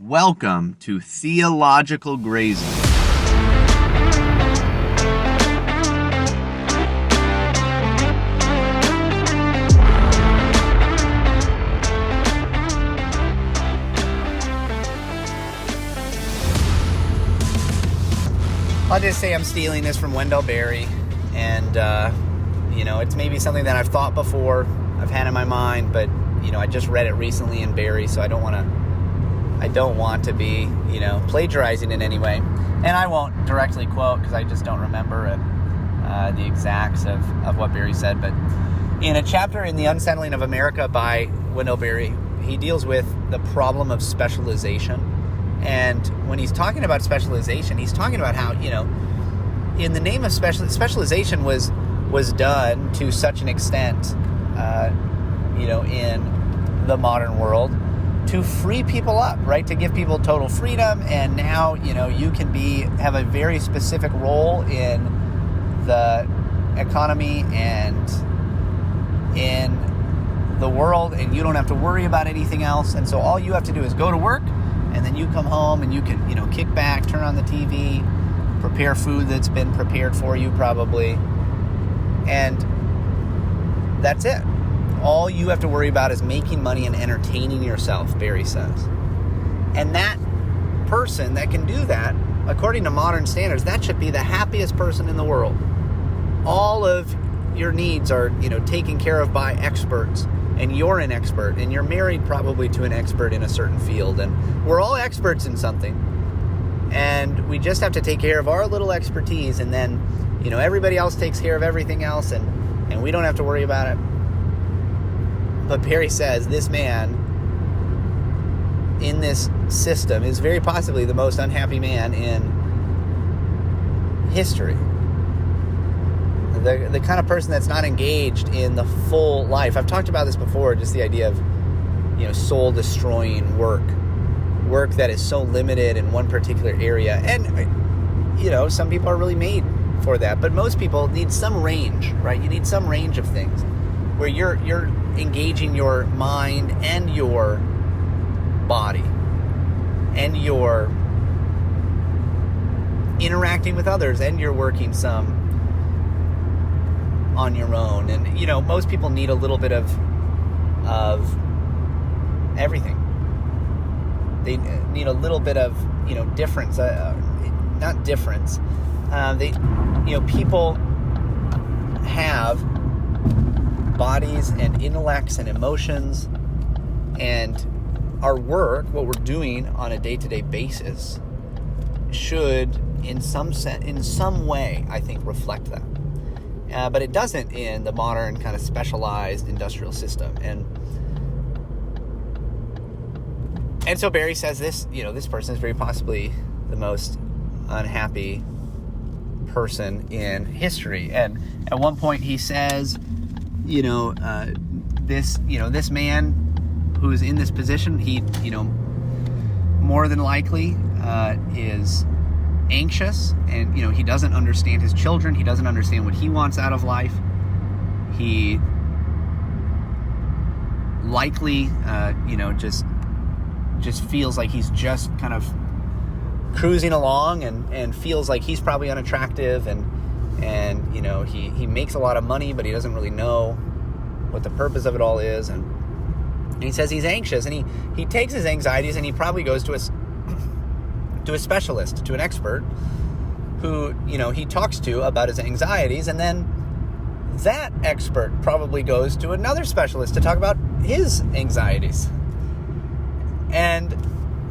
Welcome to Theological Grazing. I'll just say I'm stealing this from Wendell Berry, and it's maybe something that I've thought before, I've had in my mind, but I just read it recently in Berry, so I don't want to be plagiarizing in any way, and I won't directly quote because I just don't remember the exacts of what Berry said. But in a chapter in The Unsettling of America by Wendell Berry, he deals with the problem of specialization. And when he's talking about specialization, he's talking about how, in the name of specialization was done to such an extent, in the modern world to free people up, right? To give people total freedom. And now, you can have a very specific role in the economy and in the world, and you don't have to worry about anything else. And so all you have to do is go to work, and then you come home and you can, kick back, turn on the TV, prepare food that's been prepared for you probably. And that's it. All you have to worry about is making money and entertaining yourself, Berry says. And that person that can do that, according to modern standards, that should be the happiest person in the world. All of your needs are, taken care of by experts. And you're an expert, and you're married probably to an expert in a certain field, and we're all experts in something, and we just have to take care of our little expertise, and then, everybody else takes care of everything else, and we don't have to worry about it. But Berry says this man in this system is very possibly the most unhappy man in history. The kind of person that's not engaged in the full life. I've talked about this before, just the idea of, soul-destroying work that is so limited in one particular area. And, some people are really made for that, but most people need some range, right? You need some range of things where you're engaging your mind and your body, and you're interacting with others, and you're working some on your own. And most people need a little bit of everything. They need a little bit of difference, not difference. People have bodies and intellects and emotions, and our work, what we're doing on a day-to-day basis, should in some way, I think, reflect that. But it doesn't in the modern kind of specialized industrial system. And so Berry says this, this person is very possibly the most unhappy person in history. And at one point he says, this man who is in this position, he, more than likely is anxious, and he doesn't understand his children. He doesn't understand what he wants out of life. He likely just feels like he's just kind of cruising along, and feels like he's probably unattractive, and he makes a lot of money, but he doesn't really know what the purpose of it all is. And he says he's anxious, and he takes his anxieties and he probably goes to a specialist, to an expert who, he talks to about his anxieties, and then that expert probably goes to another specialist to talk about his anxieties. And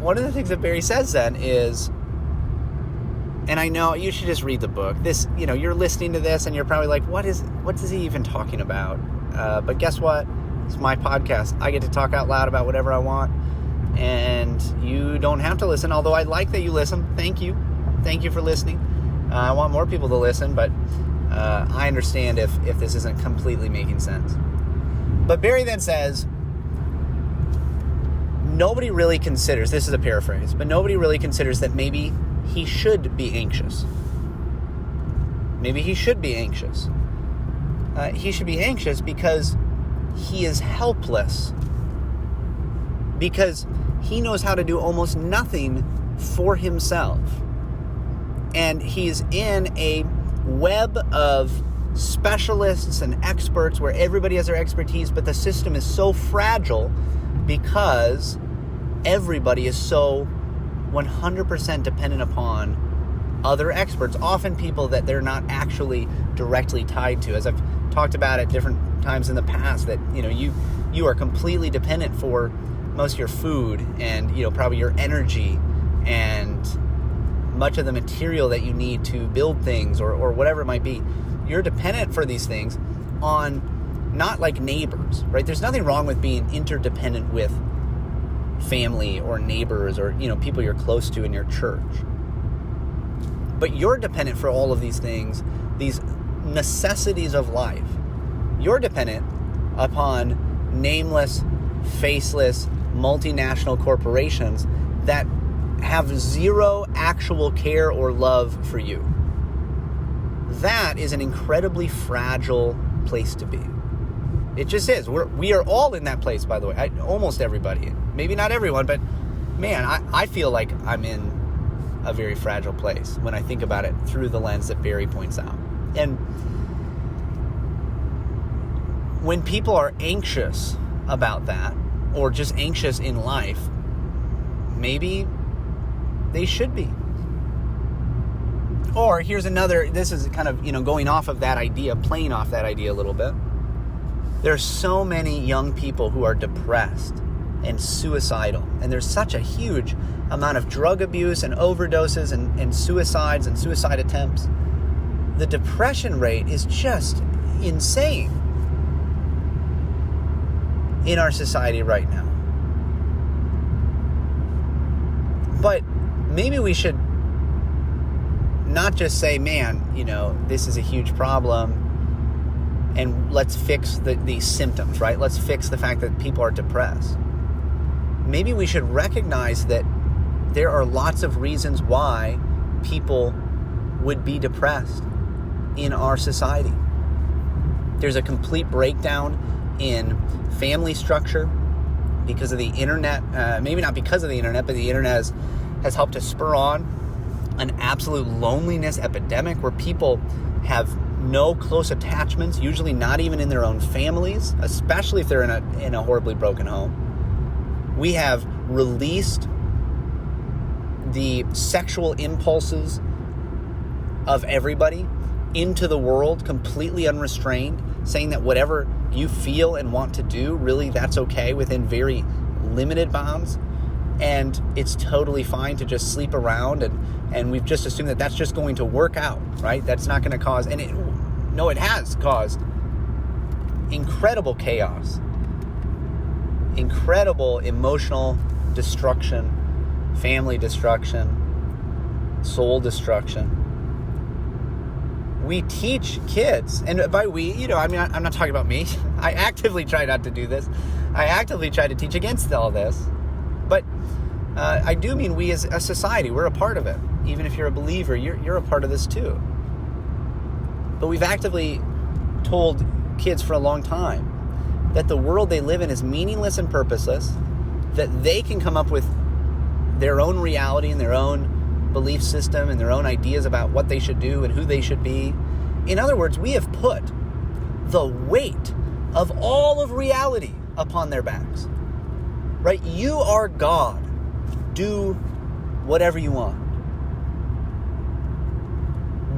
one of the things that Berry says then is, and I know you should just read the book. This, you're listening to this and you're probably like, what is he even talking about? But guess what? It's my podcast. I get to talk out loud about whatever I want. And you don't have to listen, although I like that you listen. Thank you. Thank you for listening. I want more people to listen, but I understand if this isn't completely making sense. But Berry then says, nobody really considers, this is a paraphrase, but nobody really considers that maybe he should be anxious. Maybe he should be anxious. He should be anxious because he is helpless. Because he knows how to do almost nothing for himself. And he's in a web of specialists and experts where everybody has their expertise, but the system is so fragile because everybody is so 100% dependent upon other experts, often people that they're not actually directly tied to. As I've talked about at different times in the past, that you are completely dependent for most of your food and probably your energy and much of the material that you need to build things or whatever it might be. You're dependent for these things on not like neighbors, right? There's nothing wrong with being interdependent with family or neighbors or people you're close to in your church. But you're dependent for all of these things, these necessities of life. You're dependent upon nameless, faceless, multinational corporations that have zero actual care or love for you. That is an incredibly fragile place to be. It just is. We are all in that place, by the way. Almost everybody. Maybe not everyone, but man, I feel like I'm in a very fragile place when I think about it through the lens that Barry points out. And when people are anxious about that, or just anxious in life, maybe they should be. Or here's another, this is kind of, going off of that idea, playing off that idea a little bit. There's so many young people who are depressed and suicidal. And there's such a huge amount of drug abuse and overdoses and suicides and suicide attempts. The depression rate is just insane in our society right now. But maybe we should not just say, man, this is a huge problem and let's fix the symptoms, right? Let's fix the fact that people are depressed. Maybe we should recognize that there are lots of reasons why people would be depressed in our society. There's a complete breakdown in family structure because of the internet. Maybe not because of the internet, but the internet has helped to spur on an absolute loneliness epidemic where people have no close attachments, usually not even in their own families, especially if they're in a horribly broken home. We have released the sexual impulses of everybody into the world completely unrestrained, saying that whatever you feel and want to do, really that's okay within very limited bounds. And it's totally fine to just sleep around and we've just assumed that that's just going to work out, right? That's not going to cause, and it has caused incredible chaos, incredible emotional destruction, family destruction, soul destruction. We teach kids, and by we, I'm not talking about me. I actively try not to do this. I actively try to teach against all this. But I do mean we as a society, we're a part of it. Even if you're a believer, you're a part of this too. But we've actively told kids for a long time that the world they live in is meaningless and purposeless, that they can come up with their own reality and their own belief system and their own ideas about what they should do and who they should be. In other words, we have put the weight of all of reality upon their backs. Right? You are God. Do whatever you want.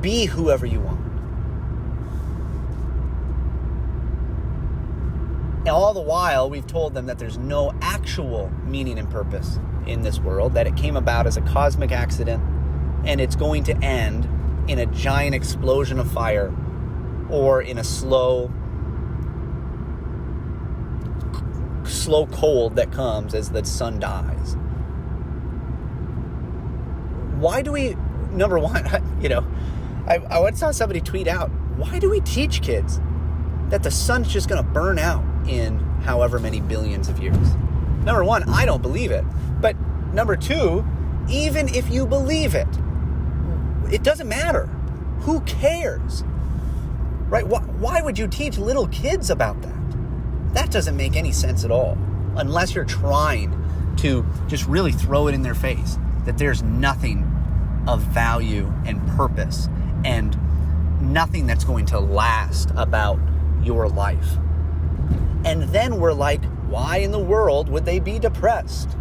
Be whoever you want. And all the while, we've told them that there's no actual meaning and purpose in this world, that it came about as a cosmic accident, and it's going to end in a giant explosion of fire or in a slow cold that comes as the sun dies. Why do we, number one, I once saw somebody tweet out, why do we teach kids that the sun's just going to burn out in however many billions of years? Number one, I don't believe it. But number two, even if you believe it, it doesn't matter. Who cares? Right? Why would you teach little kids about that? That doesn't make any sense at all, unless you're trying to just really throw it in their face that there's nothing of value and purpose and nothing that's going to last about your life. And then we're like, why in the world would they be depressed?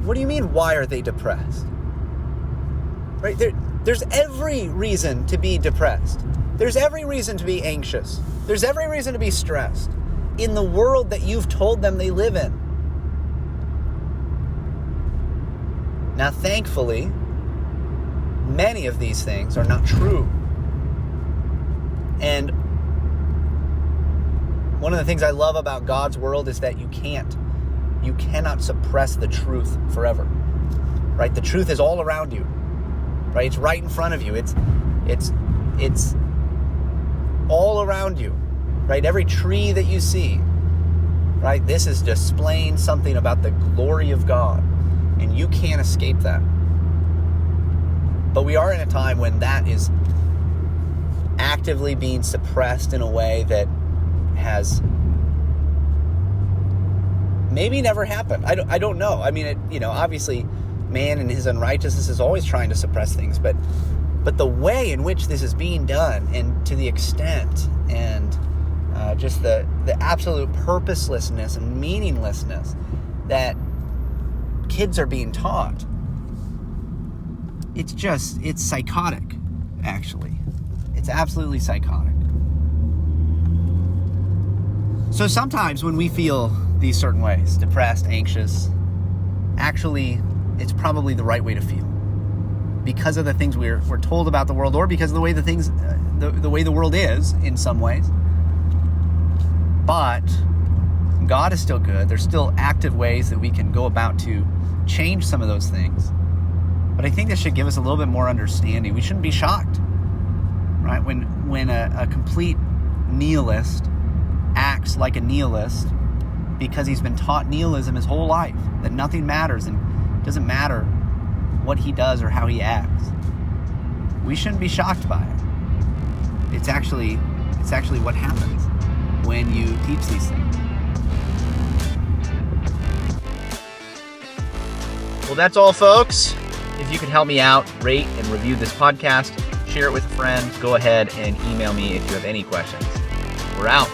What do you mean, why are they depressed? Right? There's every reason to be depressed. There's every reason to be anxious. There's every reason to be stressed in the world that you've told them they live in. Now, thankfully, many of these things are not true. And one of the things I love about God's world is that you cannot suppress the truth forever, right? The truth is all around you, right? It's right in front of you. It's all around you, right? Every tree that you see, right? This is displaying something about the glory of God, and you can't escape that. But we are in a time when that is actively being suppressed in a way that has maybe never happened. I don't know. I mean, obviously man in his unrighteousness is always trying to suppress things, but the way in which this is being done, and to the extent, and just the absolute purposelessness and meaninglessness that kids are being taught, it's psychotic, actually. It's absolutely psychotic. So sometimes when we feel these certain ways, depressed, anxious, actually, it's probably the right way to feel because of the things we're told about the world, or because of the way the way the world is in some ways. But God is still good. There's still active ways that we can go about to change some of those things. But I think this should give us a little bit more understanding. We shouldn't be shocked, right? When a complete nihilist acts like a nihilist because he's been taught nihilism his whole life, that nothing matters and it doesn't matter what he does or how he acts. We shouldn't be shocked by it. It's actually what happens when you teach these things. Well, that's all, folks. If you could help me out, rate and review this podcast, share it with a friend, go ahead and email me if you have any questions. We're out.